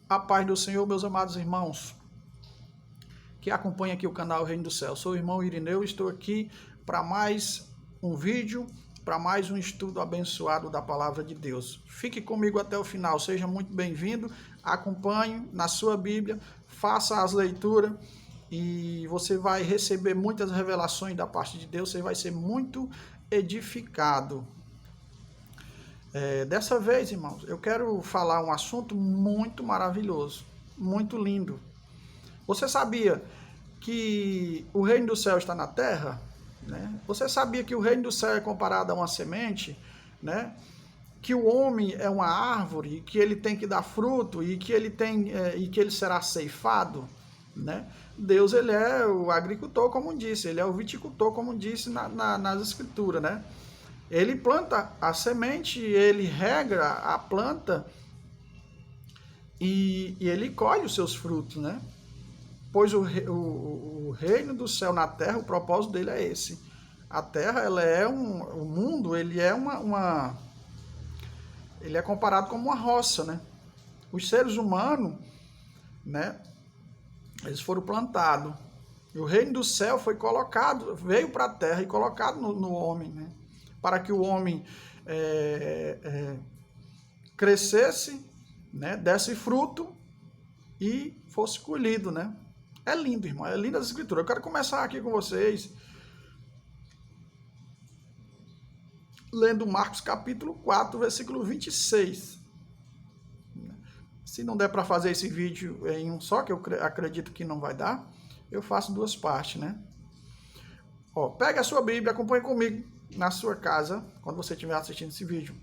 A paz do Senhor, meus amados irmãos, que acompanham aqui o canal Reino do Céu. Sou o irmão Irineu e estou aqui para mais um vídeo, para mais um estudo abençoado da Palavra de Deus. Fique comigo até o final, seja muito bem-vindo, acompanhe na sua Bíblia, faça as leituras e você vai receber muitas revelações da parte de Deus, você vai ser muito edificado. Dessa vez, irmãos, eu quero falar um assunto muito maravilhoso, muito lindo. Você sabia que o reino do céu está na terra? Né? Você sabia que o reino do céu é comparado a uma semente? Né? Que o homem é uma árvore, que ele tem que dar fruto e que ele será ceifado? Né? Deus, ele é o agricultor, como disse, ele é o viticultor, como disse nas escrituras, né? Ele planta a semente, ele regra a planta e ele colhe os seus frutos, né? Pois o reino do céu na terra, o propósito dele é esse. A terra, ela é o mundo, ele é ele é comparado como uma roça, né? Os seres humanos, né? Eles foram plantados. E o reino do céu foi colocado, veio para a terra e colocado no homem, né? Para que o homem crescesse, né, desse fruto e fosse colhido, né? É lindo, irmão, é linda as escrituras. Eu quero começar aqui com vocês lendo Marcos capítulo 4, versículo 26. Se não der para fazer esse vídeo em um só, que eu acredito que não vai dar, eu faço duas partes, né? Ó, pega a sua Bíblia, acompanhe comigo na sua casa, quando você estiver assistindo esse vídeo.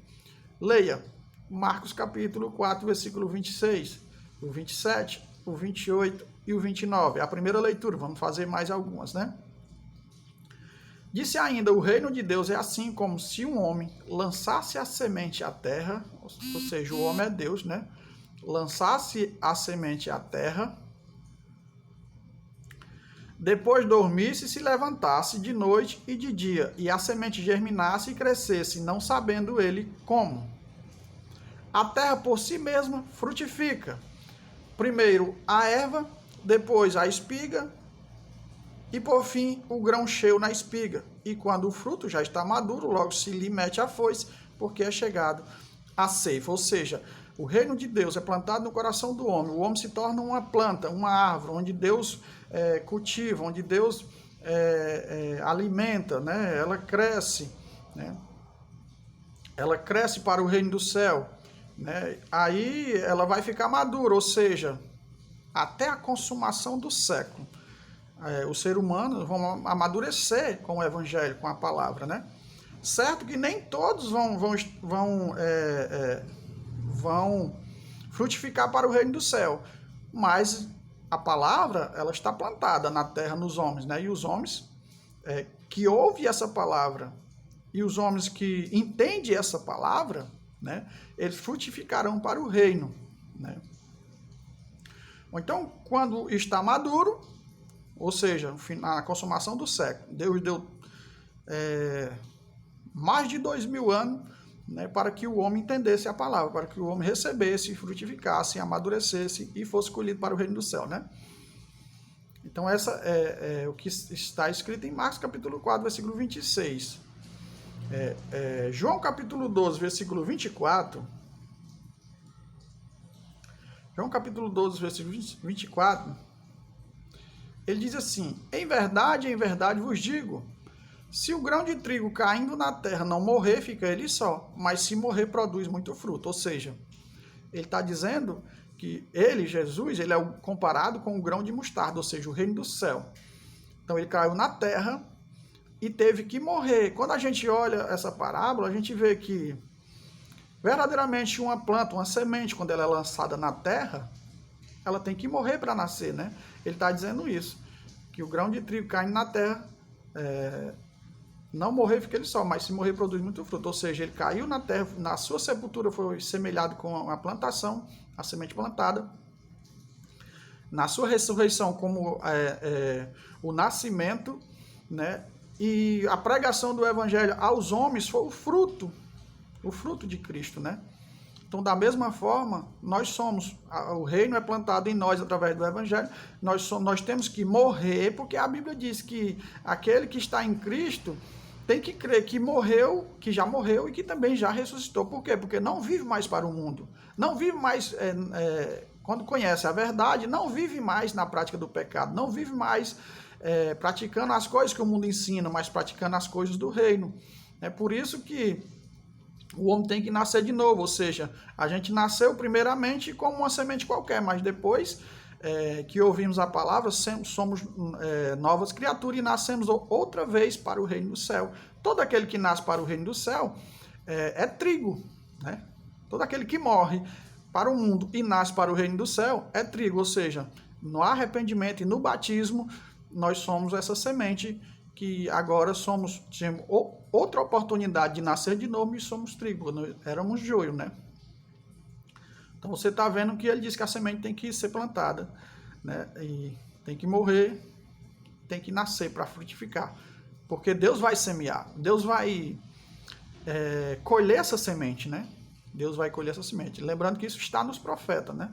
Leia Marcos capítulo 4, versículo 26, o 27, o 28 e o 29. É a primeira leitura, vamos fazer mais algumas, né? Disse ainda, o reino de Deus é assim como se um homem lançasse a semente à terra, ou seja, o homem é Deus, né? Lançasse a semente à terra, depois dormisse e se levantasse de noite e de dia, e a semente germinasse e crescesse, não sabendo ele como. A terra por si mesma frutifica. Primeiro a erva, depois a espiga, e por fim o grão cheio na espiga. E quando o fruto já está maduro, logo se lhe mete a foice, porque é chegado a ceifa. Ou seja, o reino de Deus é plantado no coração do homem. O homem se torna uma planta, uma árvore, onde Deus cultiva, onde Deus alimenta, né? Ela cresce, né? Ela cresce para o reino do céu, né? Aí ela vai ficar madura, ou seja, até a consumação do século. O ser humano vão amadurecer com o evangelho, com a palavra, né? Certo que nem todos vão frutificar para o reino do céu, mas a palavra, ela está plantada na terra, nos homens, né? E os homens que ouvem essa palavra e os homens que entendem essa palavra, né? Eles frutificarão para o reino, né? Então, quando está maduro, ou seja, na consumação do século, Deus deu mais de 2000 anos, né, para que o homem entendesse a palavra, para que o homem recebesse, frutificasse, amadurecesse e fosse colhido para o reino do céu, né? Então, essa é o que está escrito em Marcos capítulo 4, versículo 26. João capítulo 12, versículo 24. João capítulo 12, versículo 24. Ele diz assim, em verdade vos digo, se o grão de trigo caindo na terra não morrer, fica ele só, mas se morrer, produz muito fruto. Ou seja, ele está dizendo que ele, Jesus, ele é comparado com o grão de mostarda, ou seja, o reino do céu. Então ele caiu na terra e teve que morrer. Quando a gente olha essa parábola, a gente vê que verdadeiramente uma planta, uma semente, quando ela é lançada na terra, ela tem que morrer para nascer, né? Ele está dizendo isso, que o grão de trigo caindo na terra, não morrer fica ele só, mas se morrer produz muito fruto. Ou seja, ele caiu na terra, na sua sepultura foi semelhado com a plantação, a semente plantada. Na sua ressurreição, como o nascimento, né? E a pregação do evangelho aos homens foi o fruto de Cristo, né? Então, da mesma forma, nós somos, o reino é plantado em nós através do evangelho, nós temos que morrer, porque a Bíblia diz que aquele que está em Cristo tem que crer que morreu, que já morreu e que também já ressuscitou. Por quê? Porque não vive mais para o mundo, não vive mais, quando conhece a verdade, não vive mais na prática do pecado, não vive mais praticando as coisas que o mundo ensina, mas praticando as coisas do reino. É por isso que o homem tem que nascer de novo, ou seja, a gente nasceu primeiramente como uma semente qualquer, mas depois que ouvimos a palavra, somos novas criaturas e nascemos outra vez para o reino do céu. Todo aquele que nasce para o reino do céu é trigo, né? Todo aquele que morre para o mundo e nasce para o reino do céu é trigo, ou seja, no arrependimento e no batismo, nós somos essa semente que agora temos outra oportunidade de nascer de novo e somos trigo, nós éramos joio, né? Então você está vendo que ele diz que a semente tem que ser plantada, né? E tem que morrer, tem que nascer para frutificar. Porque Deus vai semear, Deus vai colher essa semente, né? Deus vai colher essa semente. Lembrando que isso está nos profetas, né?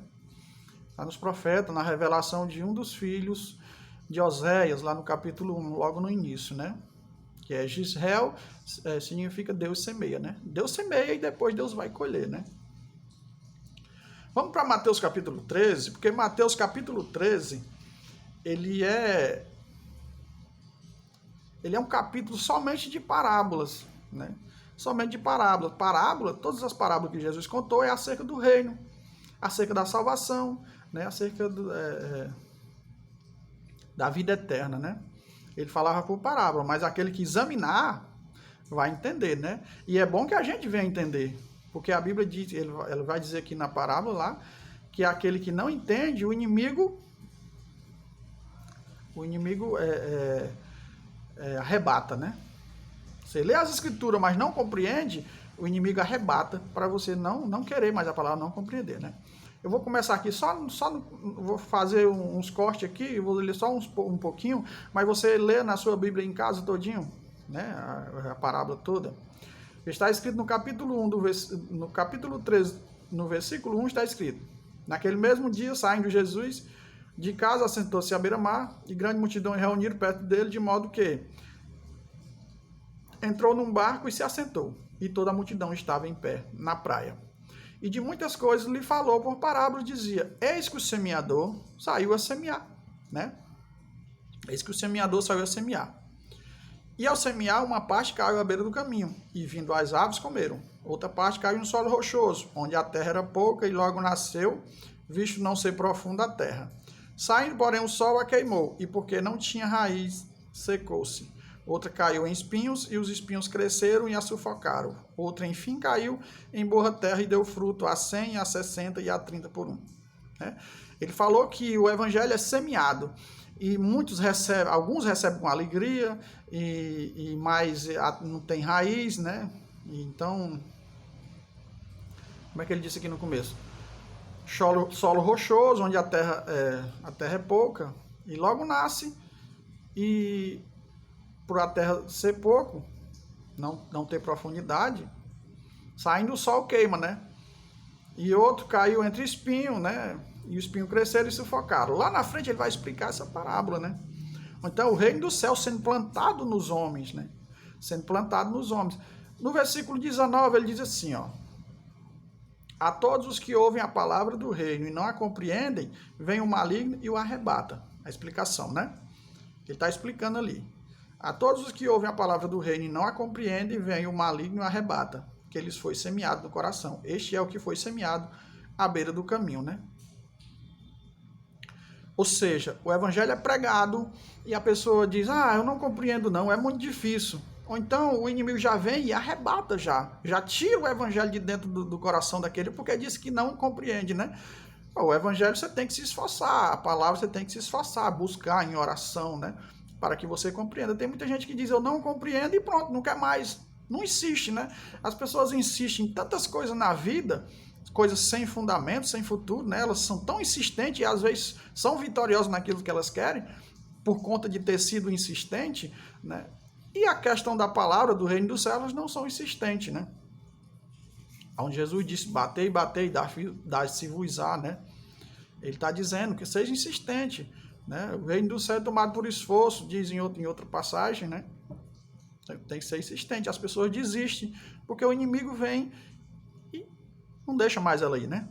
Está nos profetas, na revelação de um dos filhos de Oséias, lá no capítulo 1, logo no início, né? Que é Gisrael, significa Deus semeia, né? Deus semeia e depois Deus vai colher, né? Vamos para Mateus capítulo 13, porque Mateus capítulo 13, ele é um capítulo somente de parábolas, né? Somente de parábolas. Todas as parábolas que Jesus contou é acerca do reino, acerca da salvação, né? Acerca da vida eterna, né? Ele falava por parábola, mas aquele que examinar vai entender, né? E é bom que a gente venha entender, porque a Bíblia diz, ele vai dizer aqui na parábola lá, que aquele que não entende, o inimigo arrebata, né? Você lê as escrituras, mas não compreende, o inimigo arrebata para você não querer mais a palavra, não compreender, né? Eu vou começar aqui, vou fazer uns cortes aqui, vou ler só um pouquinho, mas você lê na sua Bíblia em casa todinho, né? A parábola toda. Está escrito no capítulo 1, no capítulo 3, no versículo 1 está escrito: naquele mesmo dia, saindo Jesus de casa, assentou-se à beira-mar, e grande multidão reuniram perto dele, de modo que entrou num barco e se assentou, e toda a multidão estava em pé na praia. E de muitas coisas lhe falou por parábolas, dizia: eis que o semeador saiu a semear, né? Eis que o semeador saiu a semear. E ao semear, uma parte caiu à beira do caminho, e vindo as aves comeram. Outra parte caiu no solo rochoso, onde a terra era pouca, e logo nasceu, visto não ser profunda a terra. Saindo, porém, o sol a queimou, e porque não tinha raiz, secou-se. Outra caiu em espinhos, e os espinhos cresceram e a sufocaram. Outra, enfim, caiu em boa terra e deu fruto a 100, a 60 e a 30 por um. Né? Ele falou que o evangelho é semeado. E alguns recebem com alegria, e mais não tem raiz, né? Então, como é que ele disse aqui no começo? Solo rochoso, onde a terra é pouca, e logo nasce, e por a terra ser pouco, não ter profundidade, saindo o sol queima, né? E outro caiu entre espinho, né? E o espinho cresceram e sufocaram. Lá na frente ele vai explicar essa parábola, né? Então, o reino do céu sendo plantado nos homens, né? Sendo plantado nos homens. No versículo 19 ele diz assim, ó: a todos os que ouvem a palavra do reino e não a compreendem, vem o maligno e o arrebata. A explicação, né? Ele está explicando ali. A todos os que ouvem a palavra do reino e não a compreendem, vem o maligno e o arrebata, que lhes foi semeado no coração. Este é o que foi semeado à beira do caminho, né? Ou seja, o evangelho é pregado e a pessoa diz: eu não compreendo não, é muito difícil. Ou então o inimigo já vem e arrebata já tira o evangelho de dentro do coração daquele, porque diz que não compreende, né? O evangelho você tem que se esforçar, a palavra você tem que se esforçar, buscar em oração, né? Para que você compreenda. Tem muita gente que diz: eu não compreendo, e pronto, não quer mais. Não insiste, né? As pessoas insistem em tantas coisas na vida, coisas sem fundamento, sem futuro, né? Elas são tão insistentes e às vezes são vitoriosas naquilo que elas querem, por conta de ter sido insistente, né? E a questão da palavra do reino dos céus, elas não são insistentes, né? onde Jesus disse, batei, batei, dá-se-vos-á, né? Ele está dizendo que seja insistente, né? O reino do céu é tomado por esforço, diz em outra passagem, né? Tem que ser insistente. As pessoas desistem, porque o inimigo vem e não deixa mais ela ir, né?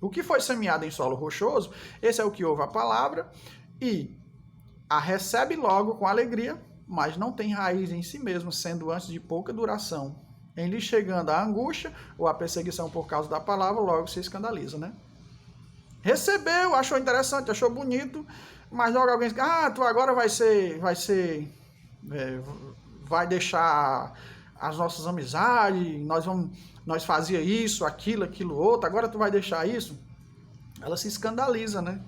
O que foi semeado em solo rochoso, esse é o que ouve a palavra e a recebe logo com alegria, mas não tem raiz em si mesmo, sendo antes de pouca duração. Em lhe chegando a angústia ou a perseguição por causa da palavra, logo se escandaliza, né? Recebeu, achou interessante, achou bonito, mas logo alguém diz, tu agora vai deixar as nossas amizades, nós fazia isso, aquilo outro, agora tu vai deixar isso? Ela se escandaliza, né?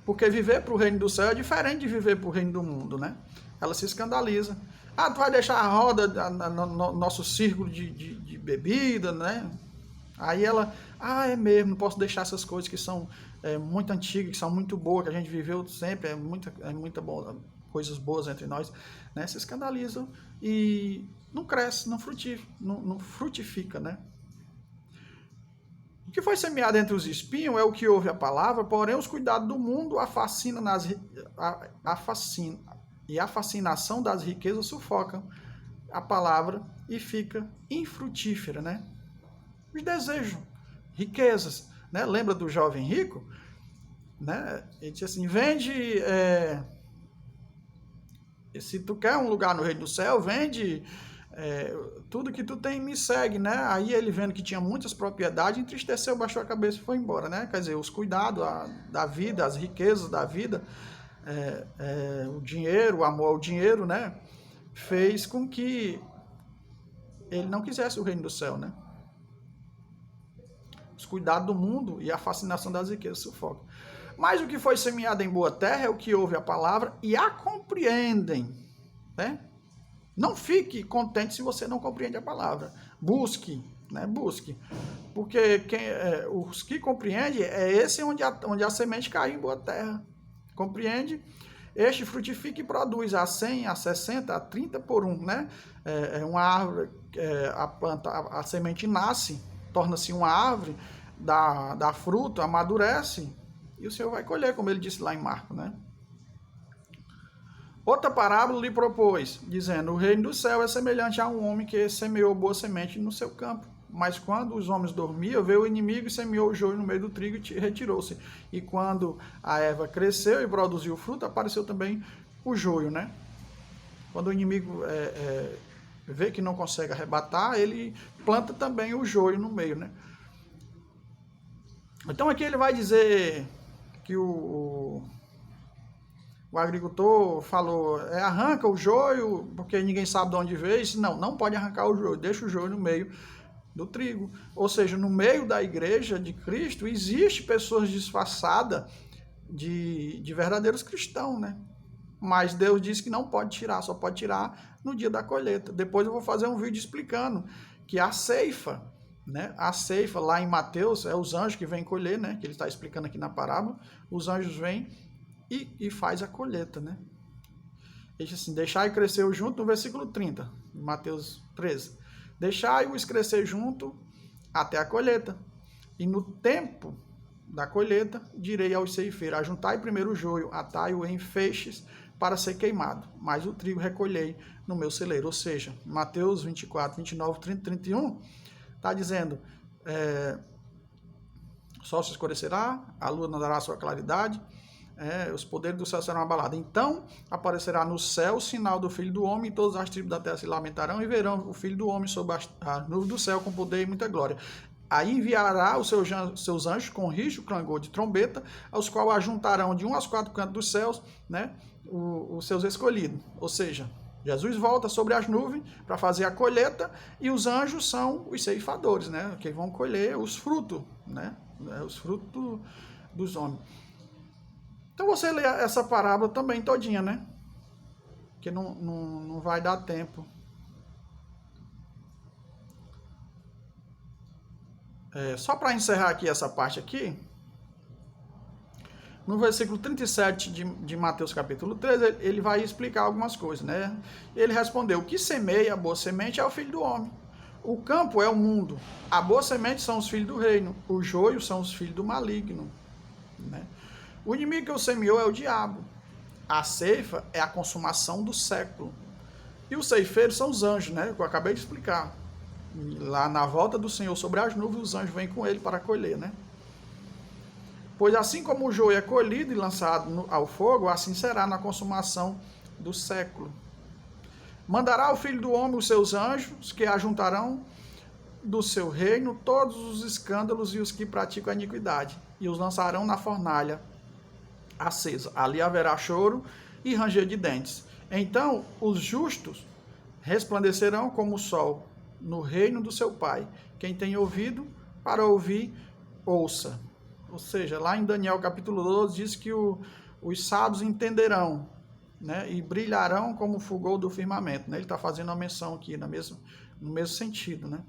Porque viver para o reino do céu é diferente de viver para o reino do mundo, né? Ela se escandaliza. Tu vai deixar a roda no nosso círculo de bebida, né? Aí ela, é mesmo, não posso deixar essas coisas que são muito antigas, que são muito boas, que a gente viveu sempre, muita boa, coisas boas entre nós, né? Se escandalizam e não cresce, não frutifica, né? O que foi semeado entre os espinhos é o que ouve a palavra, porém os cuidados do mundo, a fascinação das riquezas sufocam a palavra e fica infrutífera, né? Os desejos, riquezas, né? Lembra do jovem rico? Né? Ele disse assim, vende, se tu quer um lugar no reino do céu, vende tudo que tu tem, me segue, né? Aí ele vendo que tinha muitas propriedades, entristeceu, baixou a cabeça e foi embora, né? Quer dizer, os cuidados da vida, as riquezas da vida, o dinheiro, o amor ao dinheiro, né? Fez com que ele não quisesse o reino do céu, né? Os cuidados do mundo e a fascinação das riquezas sufocam. Mas o que foi semeado em boa terra é o que ouve a palavra e a compreendem, né? Não fique contente se você não compreende a palavra. Busque, né? Busque. Porque os que compreendem é esse onde a semente cai em boa terra. Compreende? Este frutifica e produz a 100, a 60, a 30 por um, né? Uma árvore, a planta, a semente nasce, torna-se uma árvore, dá fruto, amadurece, e o Senhor vai colher, como ele disse lá em Marcos, né? Outra parábola lhe propôs, dizendo, o reino do céu é semelhante a um homem que semeou boa semente no seu campo. Mas quando os homens dormiam, veio o inimigo e semeou o joio no meio do trigo e retirou-se. E quando a erva cresceu e produziu fruto, apareceu também o joio, né? Quando o inimigo vê que não consegue arrebatar, ele planta também o joio no meio, né? Então aqui ele vai dizer que o agricultor falou, arranca o joio, porque ninguém sabe de onde veio. Disse, não pode arrancar o joio, deixa o joio no meio do trigo. Ou seja, no meio da igreja de Cristo, existe pessoas disfarçadas de verdadeiros cristãos, né? Mas Deus disse que não pode tirar, só pode tirar no dia da colheita. Depois eu vou fazer um vídeo explicando que a ceifa, né? A ceifa lá em Mateus, é os anjos que vêm colher, né? Que ele está explicando aqui na parábola. Os anjos vêm e faz a colheita, né? Ele diz assim, deixai crescer junto, no versículo 30, de Mateus 13. Deixai-os crescer junto até a colheita. E no tempo da colheita, direi aos ceifeiros, ajuntai primeiro o joio, atai-o em feixes para ser queimado, mas o trigo recolhei no meu celeiro. Ou seja, Mateus 24, 29, 30, 31, está dizendo, o sol se escurecerá, a lua não dará sua claridade, os poderes do céu serão abalados. Então aparecerá no céu o sinal do Filho do Homem, e todas as tribos da terra se lamentarão e verão o Filho do Homem sob a nuvem do céu com poder e muita glória. Aí enviará os seus anjos com rijo, clangor de trombeta, aos quais ajuntarão de 1 aos 4 cantos dos céus, né, os seus escolhidos. Ou seja, Jesus volta sobre as nuvens para fazer a colheita, e os anjos são os ceifadores, né, que vão colher os frutos, né, os frutos dos homens. Então você lê essa parábola também todinha, né? Que não vai dar tempo. Só para encerrar aqui essa parte aqui, no versículo 37 de Mateus capítulo 13, ele vai explicar algumas coisas, né? Ele respondeu, o que semeia a boa semente é o Filho do Homem. O campo é o mundo. A boa semente são os filhos do reino. O joio são os filhos do maligno. Né? O inimigo que o semeou é o diabo. A ceifa é a consumação do século. E os ceifeiros são os anjos, né? Que eu acabei de explicar. Lá na volta do Senhor sobre as nuvens, os anjos vêm com ele para colher, né? Pois assim como o joio é colhido e lançado ao fogo, assim será na consumação do século. Mandará o Filho do Homem os seus anjos, que ajuntarão do seu reino todos os escândalos e os que praticam a iniquidade, e os lançarão na fornalha acesa. Ali haverá choro e ranger de dentes. Então os justos resplandecerão como o sol no reino do seu Pai. Quem tem ouvido para ouvir, ouça. Ou seja, lá em Daniel capítulo 12 diz que os sábios entenderão, né, e brilharão como o fulgor do firmamento. Né? Ele está fazendo uma menção aqui no mesmo sentido. Né?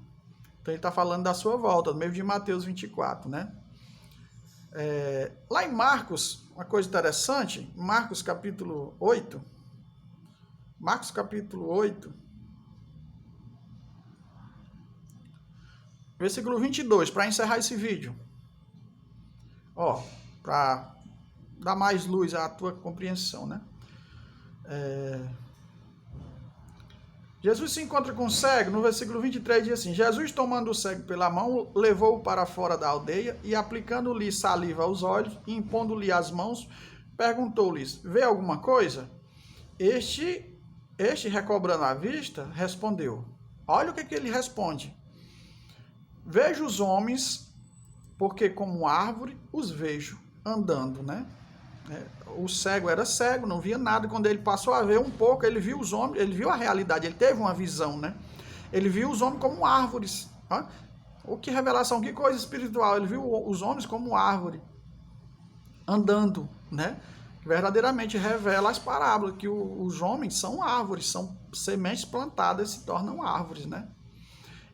Então ele está falando da sua volta, no meio de Mateus 24. Né? Lá em Marcos, uma coisa interessante, Marcos capítulo 8, versículo 22, para encerrar esse vídeo. Ó, para dar mais luz à tua compreensão, né? Jesus se encontra com o cego, no versículo 23 diz assim: Jesus, tomando o cego pela mão, levou-o para fora da aldeia e, aplicando-lhe saliva aos olhos e impondo-lhe as mãos, perguntou-lhes: vê alguma coisa? Este, recobrando a vista, respondeu. Olha o que ele responde. Vejo os homens, porque como árvore os vejo andando, né? O cego era cego, não via nada. Quando ele passou a ver um pouco, ele viu os homens, ele viu a realidade, ele teve uma visão, né? Ele viu os homens como árvores. Ó? O que revelação, que coisa espiritual. Ele viu os homens como árvore, andando, né? Verdadeiramente revela as parábolas, que os homens são árvores, são sementes plantadas e se tornam árvores, né?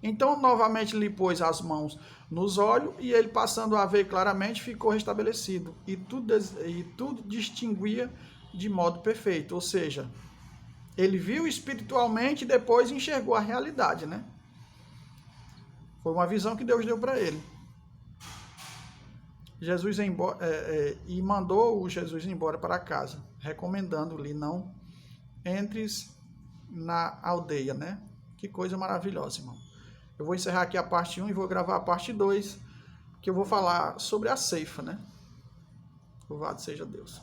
Então, novamente lhe pôs as mãos nos olhos e ele, passando a ver claramente, ficou restabelecido. E tudo distinguia de modo perfeito. Ou seja, ele viu espiritualmente e depois enxergou a realidade, né? Foi uma visão que Deus deu para ele. Jesus e mandou Jesus embora para casa, recomendando-lhe: não entres na aldeia, né? Que coisa maravilhosa, irmão. Eu vou encerrar aqui a parte 1 e vou gravar a parte 2, que eu vou falar sobre a ceifa, né? Louvado seja Deus.